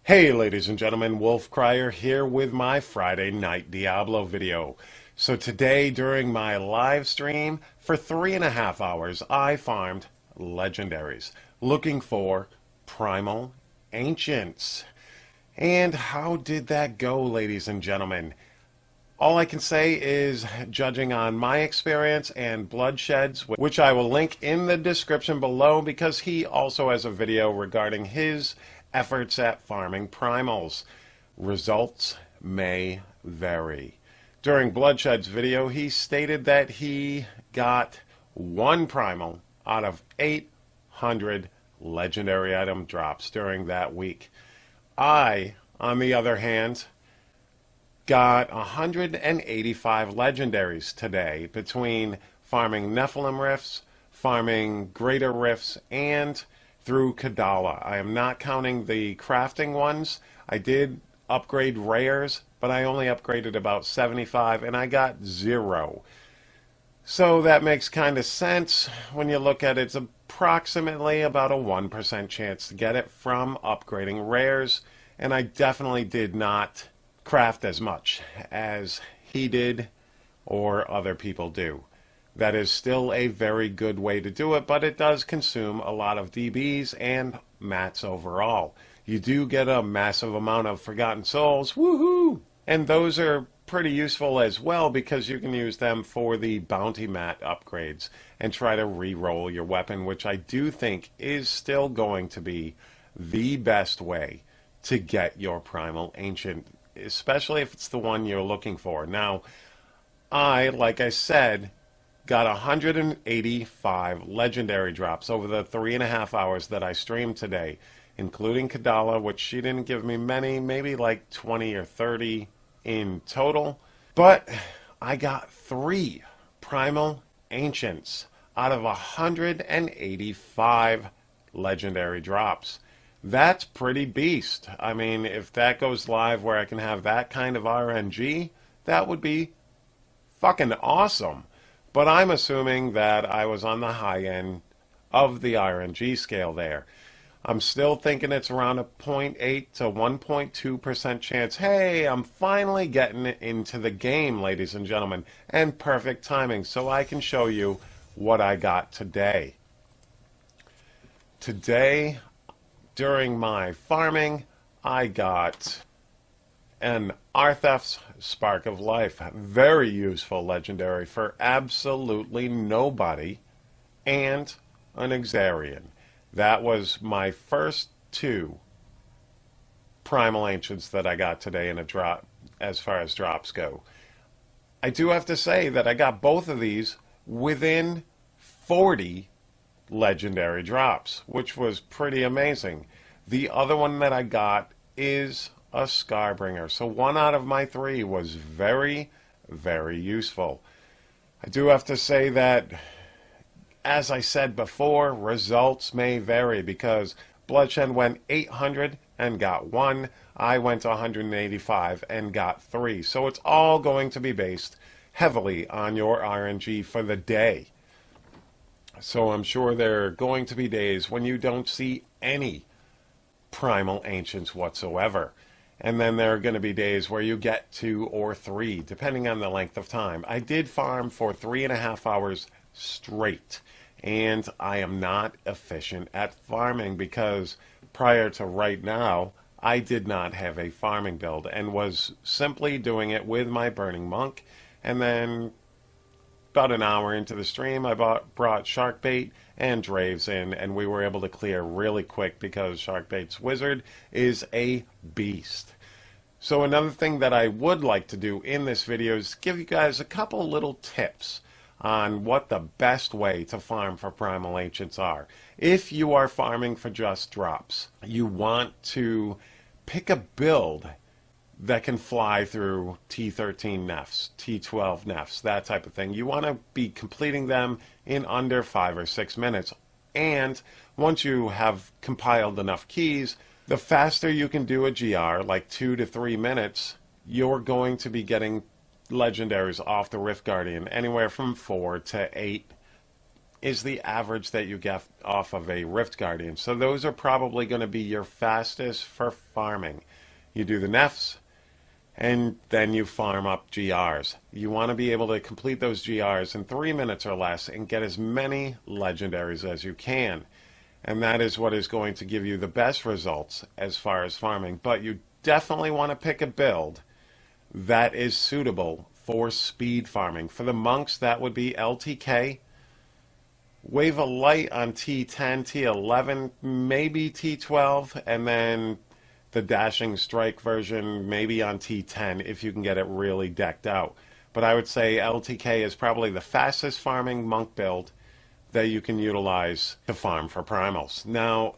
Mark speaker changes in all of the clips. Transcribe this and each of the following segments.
Speaker 1: Hey ladies and gentlemen, Wolfcryer here with my Friday night Diablo video. So today during my live stream for 3.5 hours I farmed legendaries looking for Primal Ancients. And how did that go, ladies and gentlemen? All I can say is, judging on my experience and Bloodshed's, which I will link in the description below because he also has a video regarding his efforts at farming primals. Results may vary. During Bloodshed's video, he stated that he got 1 primal out of 800 legendary item drops during that week. I, on the other hand, got 185 legendaries today between farming Nephilim Rifts, farming Greater Rifts, and through Kadala. I am not counting the crafting ones. I did upgrade rares, but I only upgraded about 75 and I got 0. So that makes kind of sense when you look at it. It's approximately about a 1% chance to get it from upgrading rares, and I definitely did not craft as much as he did or other people do. That is still a very good way to do it, but it does consume a lot of DBs and mats overall. You do get a massive amount of Forgotten Souls, woohoo! And those are pretty useful as well because you can use them for the bounty mat upgrades and try to re-roll your weapon, which I do think is still going to be the best way to get your Primal Ancient, especially if it's the one you're looking for. Now, like I said, got 185 legendary drops over the 3.5 hours that I streamed today, including Kadala, which she didn't give me many, maybe like 20 or 30 in total. But I got 3 Primal Ancients out of 185 legendary drops. That's pretty beast. I mean, if that goes live where I can have that kind of RNG, that would be fucking awesome. But I'm assuming that I was on the high end of the RNG scale there. I'm still thinking it's around a 0.8 to 1.2% chance. Hey, I'm finally getting into the game, ladies and gentlemen, and perfect timing so I can show you what I got today. Today, during my farming, I got an Arthef's Spark of Life, very useful legendary for absolutely nobody, and an Exarian. That was my first 2 Primal Ancients that I got today in a drop, as far as drops go. I do have to say that I got both of these within 40 legendary drops, which was pretty amazing. The other one that I got is a Scarbringer. So 1 out of my 3 was very, very useful. I do have to say that, as I said before, results may vary because Bluddshed went 800 and got 1. I went 185 and got 3. So it's all going to be based heavily on your RNG for the day. So I'm sure there are going to be days when you don't see any Primal Ancients whatsoever. And then there are going to be days where you get 2 or 3, depending on the length of time. I did farm for 3.5 hours straight, and I am not efficient at farming because prior to right now, I did not have a farming build and was simply doing it with my Burning Monk. And then about an hour into the stream, I brought Sharkbait and Draves in, and we were able to clear really quick because Sharkbait's wizard is a beast. So another thing that I would like to do in this video is give you guys a couple little tips on what the best way to farm for Primal Ancients are. If you are farming for just drops, you want to pick a build that can fly through T13 nefs, T12 nefs, that type of thing. You want to be completing them in under 5 or 6 minutes. And once you have compiled enough keys, the faster you can do a GR, like 2 to 3 minutes, you're going to be getting legendaries off the Rift Guardian, anywhere from 4 to 8 is the average that you get off of a Rift Guardian. So those are probably going to be your fastest for farming. You do the nefts, and then you farm up GRs. You want to be able to complete those GRs in 3 minutes or less and get as many legendaries as you can. And that is what is going to give you the best results as far as farming. But you definitely want to pick a build that is suitable for speed farming. For the monks, that would be LTK. Wave a light on T10, T11, maybe T12, and then the dashing strike version maybe on T10 if you can get it really decked out. But I would say LTK is probably the fastest farming monk build that you can utilize to farm for primals. Now,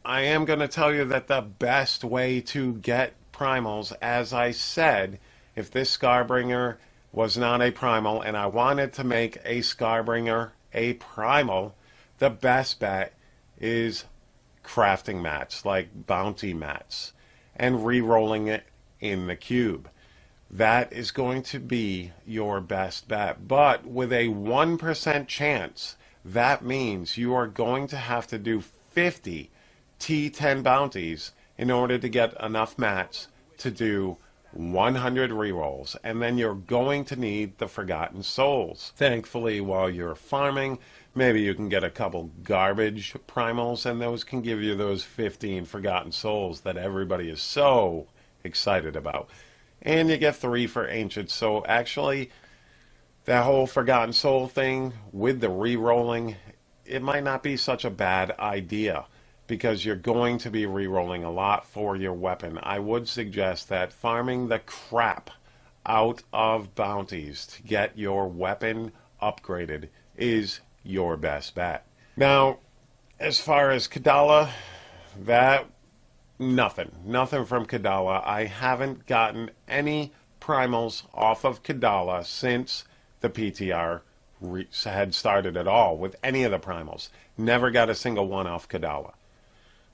Speaker 1: I am going to tell you that the best way to get primals, as I said, if this Scarbringer was not a primal and I wanted to make a Scarbringer a primal, the best bet is crafting mats, like bounty mats, and re-rolling it in the cube. That is going to be your best bet. But with a 1% chance, that means you are going to have to do 50 T10 bounties in order to get enough mats to do 100 rerolls, and then you're going to need the Forgotten Souls. Thankfully, while you're farming, maybe you can get a couple garbage primals, and those can give you those 15 Forgotten Souls that everybody is so excited about. And you get 3 for Ancient. So actually, that whole Forgotten Soul thing with the re-rolling, it might not be such a bad idea, because you're going to be re-rolling a lot for your weapon. I would suggest that farming the crap out of bounties to get your weapon upgraded is your best bet. Now, as far as Kadala, nothing from Kadala. I haven't gotten any primals off of Kadala since the PTR had started at all with any of the primals. Never got a single one off Kadala.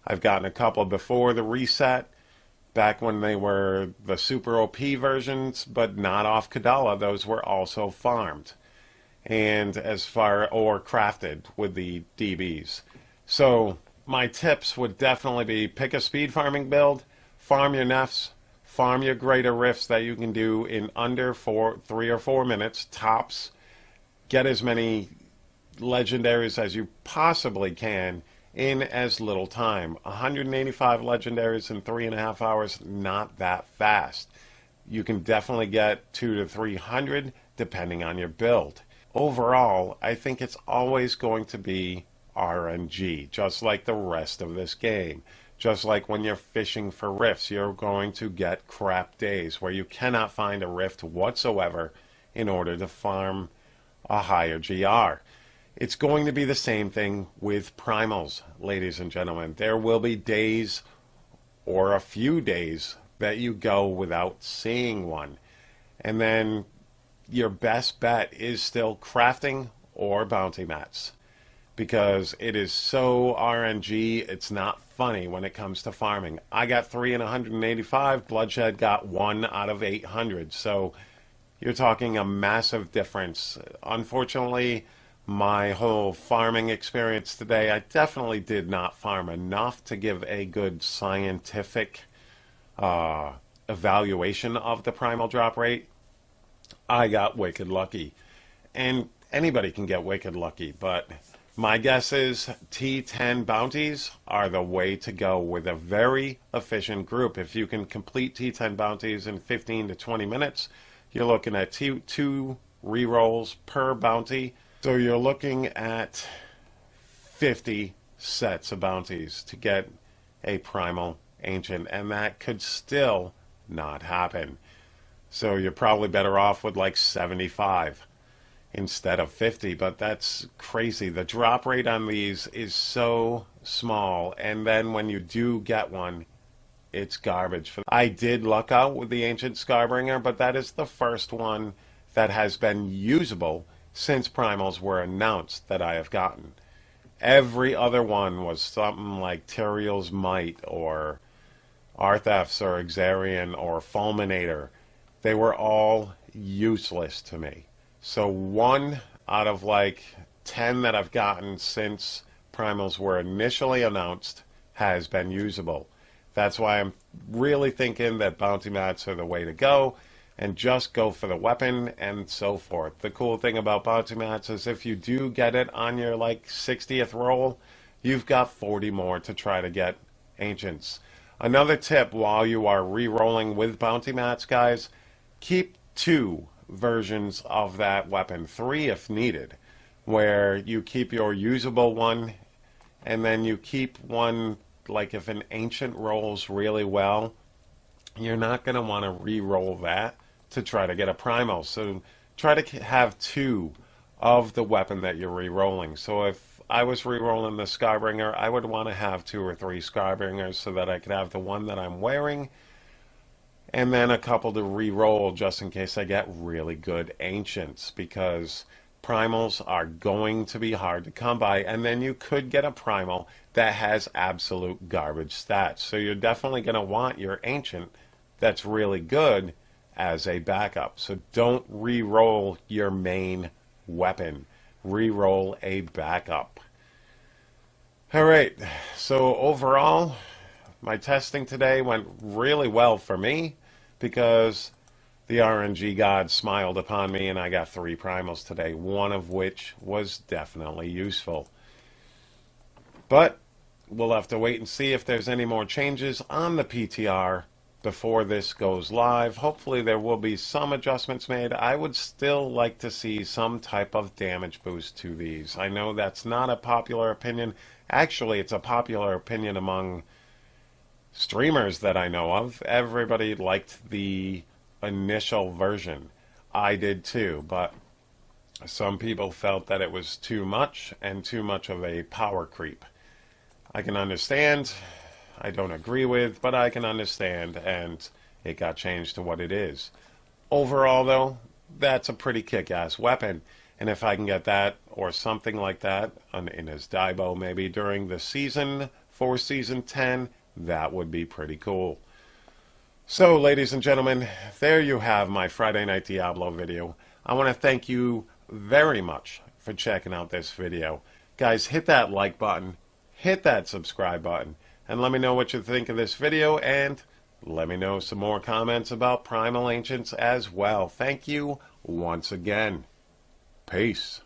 Speaker 1: I've gotten a couple before the reset, back when they were the super OP versions, but not off Kadala. Those were also farmed and or crafted with the DBs. So my tips would definitely be pick a speed farming build, farm your nefts, farm your greater rifts that you can do in under 3 or 4 minutes tops. Get as many legendaries as you possibly can in as little time. 185 legendaries in 3.5 hours, not that fast. You can definitely get 200 to 300 depending on your build. Overall, I think it's always going to be RNG, just like the rest of this game. Just like when you're fishing for rifts, you're going to get crap days where you cannot find a rift whatsoever in order to farm a higher GR. It's going to be the same thing with primals, ladies and gentlemen. There will be days or a few days that you go without seeing one. And then your best bet is still crafting or bounty mats, because it is so RNG, it's not funny when it comes to farming. I got 3 in 185, Bluddshed got 1 out of 800. So you're talking a massive difference. Unfortunately, my whole farming experience today, I definitely did not farm enough to give a good scientific evaluation of the primal drop rate. I got wicked lucky. And anybody can get wicked lucky, but my guess is T10 bounties are the way to go with a very efficient group. If you can complete T10 bounties in 15 to 20 minutes, you're looking at two rerolls per bounty. So you're looking at 50 sets of bounties to get a Primal Ancient, and that could still not happen. So you're probably better off with like 75 instead of 50, but that's crazy. The drop rate on these is so small, and then when you do get one, it's garbage. I did luck out with the Ancient Scarbringer, but that is the first one that has been usable since primals were announced that I have gotten. Every other one was something like Tyrael's Might or Arthef's or Exarian or Fulminator. They were all useless to me. So 1 out of like 10 that I've gotten since Primals were initially announced has been usable. That's why I'm really thinking that bounty mats are the way to go, and just go for the weapon and so forth. The cool thing about bounty mats is if you do get it on your like 60th roll, you've got 40 more to try to get ancients. Another tip while you are re-rolling with bounty mats, guys, keep 2 versions of that weapon, 3 if needed, where you keep your usable one and then you keep one, like if an ancient rolls really well, you're not going to want to re-roll that to try to get a primal. So try to have 2 of the weapon that you're re-rolling. So if I was re-rolling the Scarbringer, I would want to have 2 or 3 Scarbringers so that I could have the one that I'm wearing and then a couple to re-roll just in case I get really good ancients, because primals are going to be hard to come by, and then you could get a primal that has absolute garbage stats. So you're definitely going to want your ancient that's really good as a backup. So don't re-roll your main weapon. Re-roll a backup. Alright, so overall, my testing today went really well for me because the RNG god smiled upon me and I got 3 primals today, one of which was definitely useful. But we'll have to wait and see if there's any more changes on the PTR before this goes live. Hopefully there will be some adjustments made. I would still like to see some type of damage boost to these. I know that's not a popular opinion. Actually, it's a popular opinion among streamers that I know of. Everybody liked the initial version. I did too, but some people felt that it was too much and too much of a power creep. I can understand. I don't agree with, but I can understand, and it got changed to what it is. Overall, though, that's a pretty kick-ass weapon, and if I can get that or something like that in his Diablo maybe during the season for Season 10, that would be pretty cool. So, ladies and gentlemen, there you have my Friday Night Diablo video. I want to thank you very much for checking out this video. Guys, hit that like button, hit that subscribe button, and let me know what you think of this video, and let me know some more comments about Primal Ancients as well. Thank you once again. Peace.